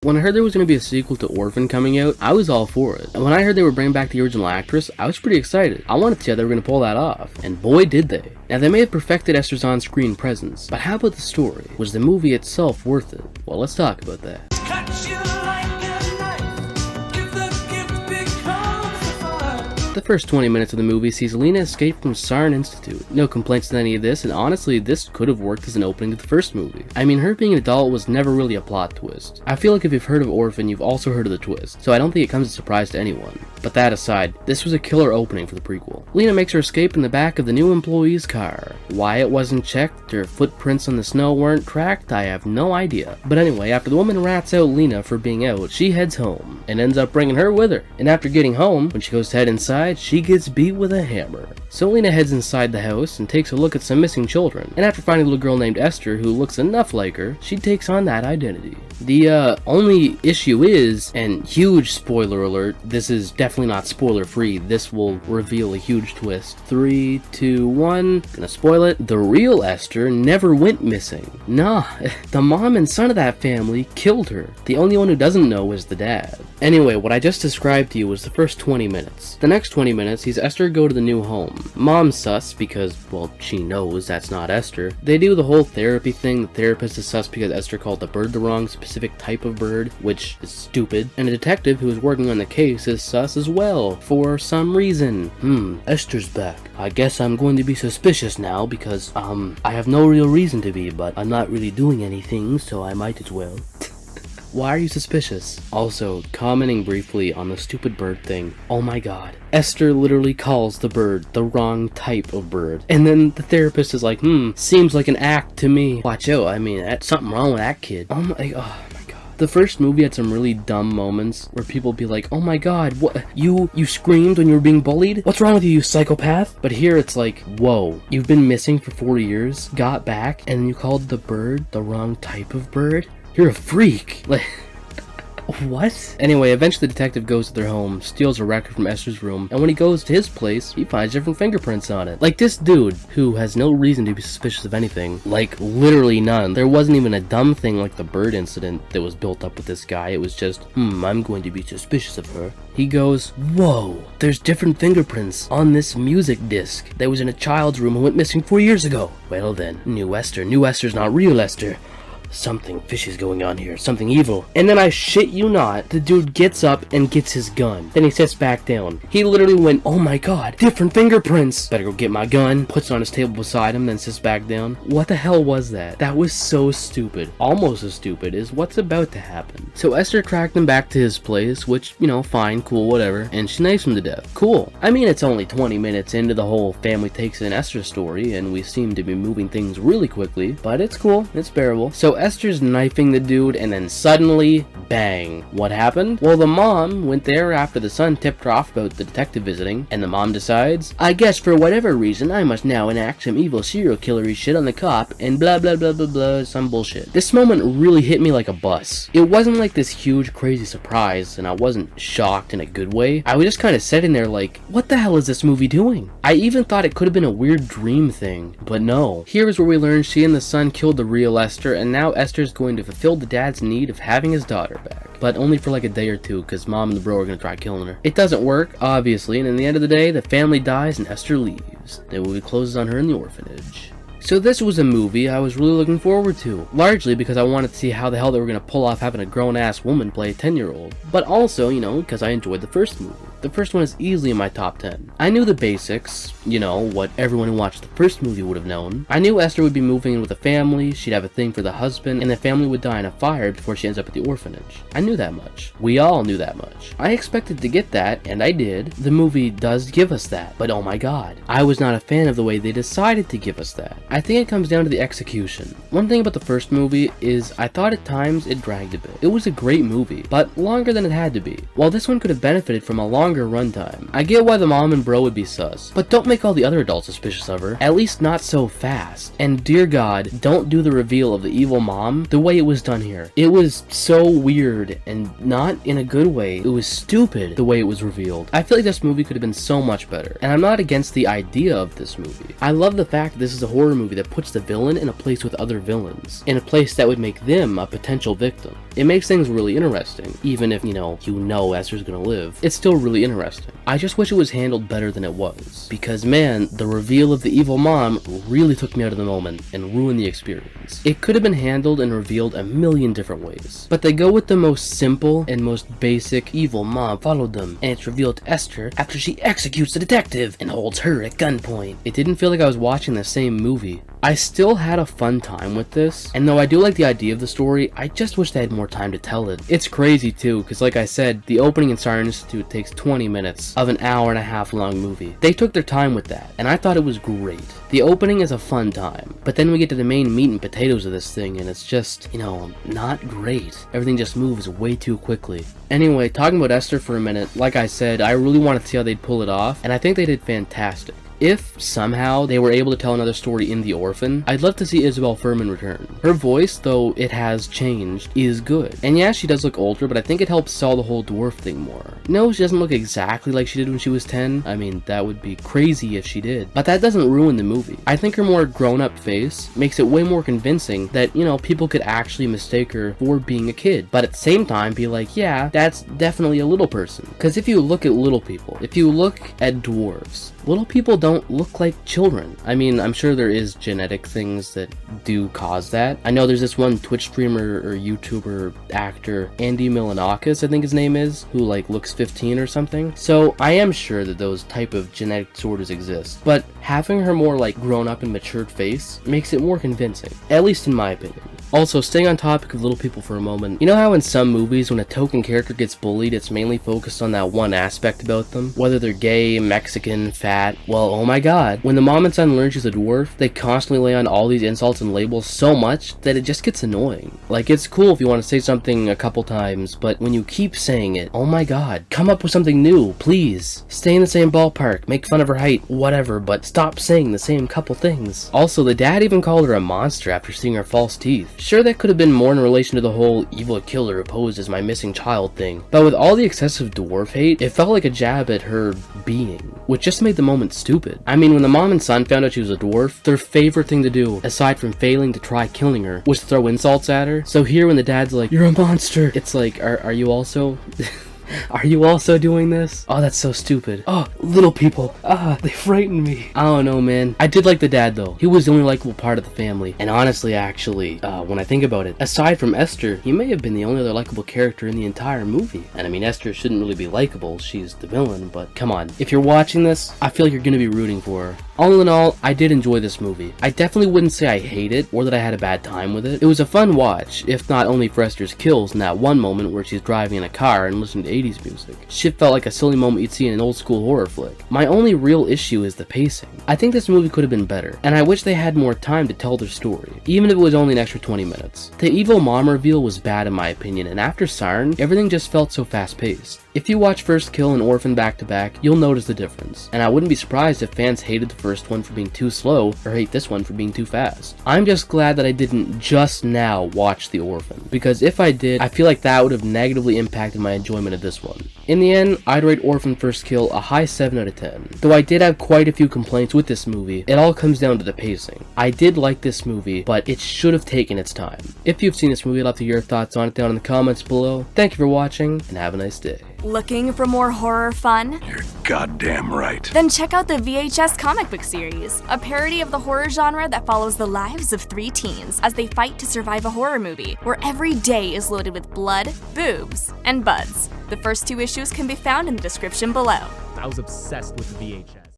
When I heard there was going to be a sequel to Orphan coming out, I was all for it. And when I heard they were bringing back the original actress, I was pretty excited. I wanted to see how they were going to pull that off. And boy did they. Now they may have perfected Esther's on-screen presence, but how about the story? Was the movie itself worth it? Well, let's talk about that. The first 20 minutes of the movie sees Lena escape from Saarn Institute. No complaints with any of this, and honestly, this could have worked as an opening to the first movie. I mean, her being an adult was never really a plot twist. I feel like if you've heard of Orphan, you've also heard of the twist, so I don't think it comes as a surprise to anyone. But that aside, this was a killer opening for the prequel. Lena makes her escape in the back of the new employee's car. Why it wasn't checked, or footprints on the snow weren't tracked, I have no idea. But anyway, after the woman rats out Lena for being out, she heads home, and ends up bringing her with her. And after getting home, when she goes to head inside, she gets beat with a hammer. So Lena heads inside the house and takes a look at some missing children, and after finding a little girl named Esther who looks enough like her, she takes on that identity. The only issue is, and huge spoiler alert, this is definitely not spoiler free, this will reveal a huge twist. 3, 2, 1, gonna spoil it. The real Esther never went missing. Nah, the mom and son of that family killed her. The only one who doesn't know is the dad. Anyway, what I just described to you was the first 20 minutes. The next 20 minutes sees Esther go to the new home. Mom's sus because, well, she knows that's not Esther. They do the whole therapy thing. The therapist is sus because Esther called the bird the wrong specific type of bird, which is stupid. And a detective who is working on the case is sus as well, for some reason. Esther's back. I guess I'm going to be suspicious now because, I have no real reason to be, but I'm not really doing anything, so I might as well. Why are you suspicious? Also, commenting briefly on the stupid bird thing. Oh my god. Esther literally calls the bird the wrong type of bird. And then the therapist is like, seems like an act to me. Watch out, I mean, that's something wrong with that kid. Oh my god. The first movie had some really dumb moments where people be like, oh my god, what, you screamed when you were being bullied? What's wrong with you psychopath? But here it's like, whoa, you've been missing for 4 years, got back, and you called the bird the wrong type of bird? You're a freak. Like, what? Anyway, eventually the detective goes to their home, steals a record from Esther's room, and when he goes to his place, he finds different fingerprints on it. Like this dude, who has no reason to be suspicious of anything. Like, literally none. There wasn't even a dumb thing like the bird incident that was built up with this guy. It was just, I'm going to be suspicious of her. He goes, whoa, there's different fingerprints on this music disc that was in a child's room who went missing 4 years ago. Well then, new Esther's not real Esther. Something fishy's going on here, something evil. And then I shit you not, the dude gets up and gets his gun. Then he sits back down. He literally went, oh my god, different fingerprints. Better go get my gun. Puts it on his table beside him, then sits back down. What the hell was that? That was so stupid. Almost as stupid as what's about to happen. So Esther tracked him back to his place, which, you know, fine, cool, whatever. And she knifes him to death. Cool. I mean, it's only 20 minutes into the whole family takes in Esther story, and we seem to be moving things really quickly, but it's cool. It's bearable. So Esther's knifing the dude, and then suddenly, bang. What happened? Well, the mom went there after the son tipped her off about the detective visiting, and the mom decides, I guess for whatever reason, I must now enact some evil serial killery shit on the cop, and blah blah blah blah blah, some bullshit. This moment really hit me like a bus. It wasn't like this huge crazy surprise, and I wasn't shocked in a good way. I was just kind of sitting there like, what the hell is this movie doing? I even thought it could have been a weird dream thing, but no. Here is where we learn she and the son killed the real Esther, and now Esther's going to fulfill the dad's need of having his daughter back. But only for like a day or two, because mom and the bro are going to try killing her. It doesn't work, obviously, and in the end of the day, the family dies and Esther leaves. The movie closes on her in the orphanage. So this was a movie I was really looking forward to, largely because I wanted to see how the hell they were going to pull off having a grown-ass woman play a 10-year-old, but also, you know, because I enjoyed the first movie. The first one is easily in my top 10. I knew the basics, you know, what everyone who watched the first movie would have known. I knew Esther would be moving in with a family, she'd have a thing for the husband, and the family would die in a fire before she ends up at the orphanage. I knew that much. We all knew that much. I expected to get that, and I did. The movie does give us that, but oh my god. I was not a fan of the way they decided to give us that. I think it comes down to the execution. One thing about the first movie is I thought at times it dragged a bit. It was a great movie, but longer than it had to be. While this one could have benefited from a longer longer runtime. I get why the mom and bro would be sus, but don't make all the other adults suspicious of her, at least not so fast. And dear God, don't do the reveal of the evil mom the way it was done here. It was so weird, and not in a good way. It was stupid the way it was revealed. I feel like this movie could have been so much better, and I'm not against the idea of this movie. I love the fact that this is a horror movie that puts the villain in a place with other villains, in a place that would make them a potential victim. It makes things really interesting, even if, you know Esther's gonna live. It's still really interesting. I just wish it was handled better than it was, because man, the reveal of the evil mom really took me out of the moment and ruined the experience. It could have been handled and revealed a million different ways, but they go with the most simple and most basic evil mom followed them, and it's revealed to Esther after she executes the detective and holds her at gunpoint. It didn't feel like I was watching the same movie. I still had a fun time with this, and though I do like the idea of the story, I just wish they had more time to tell it. It's crazy too, because like I said, the opening in Siren Institute takes 20 minutes of an hour and a half long movie. They took their time with that, and I thought it was great. The opening is a fun time, but then we get to the main meat and potatoes of this thing, and it's just, not great. Everything just moves way too quickly. Anyway, talking about Esther for a minute, like I said, I really wanted to see how they'd pull it off, and I think they did fantastic. If somehow they were able to tell another story in The Orphan, I'd love to see Isabel Fuhrman return. Her voice, though it has changed, is good. And yeah, she does look older, but I think it helps sell the whole dwarf thing more. No, she doesn't look exactly like she did when she was 10. I mean, that would be crazy if she did. But that doesn't ruin the movie. I think her more grown-up face makes it way more convincing that, people could actually mistake her for being a kid. But at the same time, be like, yeah, that's definitely a little person. Because if you look at little people, if you look at dwarves, little people don't look like children. I mean, I'm sure there is genetic things that do cause that. I know there's this one Twitch streamer or YouTuber actor, Andy Milonakis, I think his name is, who looks 15 or something. So I am sure that those type of genetic disorders exist. But having her more grown up and matured face makes it more convincing, at least in my opinion. Also, staying on topic of little people for a moment, you know how in some movies when a token character gets bullied, it's mainly focused on that one aspect about them? Whether they're gay, Mexican, fat, well, oh my god. When the mom and son learn she's a dwarf, they constantly lay on all these insults and labels so much that it just gets annoying. It's cool if you want to say something a couple times, but when you keep saying it, oh my god, come up with something new, please. Stay in the same ballpark, make fun of her height, whatever, but stop saying the same couple things. Also, the dad even called her a monster after seeing her false teeth. Sure, that could have been more in relation to the whole evil killer who posed as my missing child thing, but with all the excessive dwarf hate, it felt like a jab at her being, which just made the moment stupid. I mean, when the mom and son found out she was a dwarf, their favorite thing to do, aside from failing to try killing her, was throw insults at her. So here when the dad's like, "You're a monster," it's like, are you also... Are you also doing this? Oh, that's so stupid. Oh, little people. They frighten me. I don't know, man. I did like the dad, though. He was the only likable part of the family. And honestly, actually, when I think about it, aside from Esther, he may have been the only other likable character in the entire movie. And I mean, Esther shouldn't really be likable. She's the villain, but come on. If you're watching this, I feel like you're gonna be rooting for her. All in all, I did enjoy this movie. I definitely wouldn't say I hate it, or that I had a bad time with it. It was a fun watch, if not only for Esther's kills in that one moment where she's driving in a car and listening to 80s music. Shit felt like a silly moment you'd see in an old school horror flick. My only real issue is the pacing. I think this movie could have been better, and I wish they had more time to tell their story, even if it was only an extra 20 minutes. The evil mom reveal was bad in my opinion, and after Siren, everything just felt so fast paced. If you watch First Kill and Orphan back to back, you'll notice the difference, and I wouldn't be surprised if fans hated the first one for being too slow, or hate this one for being too fast. I'm just glad that I didn't just now watch The Orphan, because if I did, I feel like that would have negatively impacted my enjoyment of this one. In the end, I'd rate Orphan First Kill a high 7 out of 10. Though I did have quite a few complaints with this movie, it all comes down to the pacing. I did like this movie, but it should have taken its time. If you've seen this movie, I'd love to hear your thoughts on it down in the comments below. Thank you for watching, and have a nice day. Looking for more horror fun? You're goddamn right. Then check out the VHS comic book series, a parody of the horror genre that follows the lives of 3 teens as they fight to survive a horror movie, where every day is loaded with blood, boobs, and buds. The first 2 issues can be found in the description below. I was obsessed with the VHS.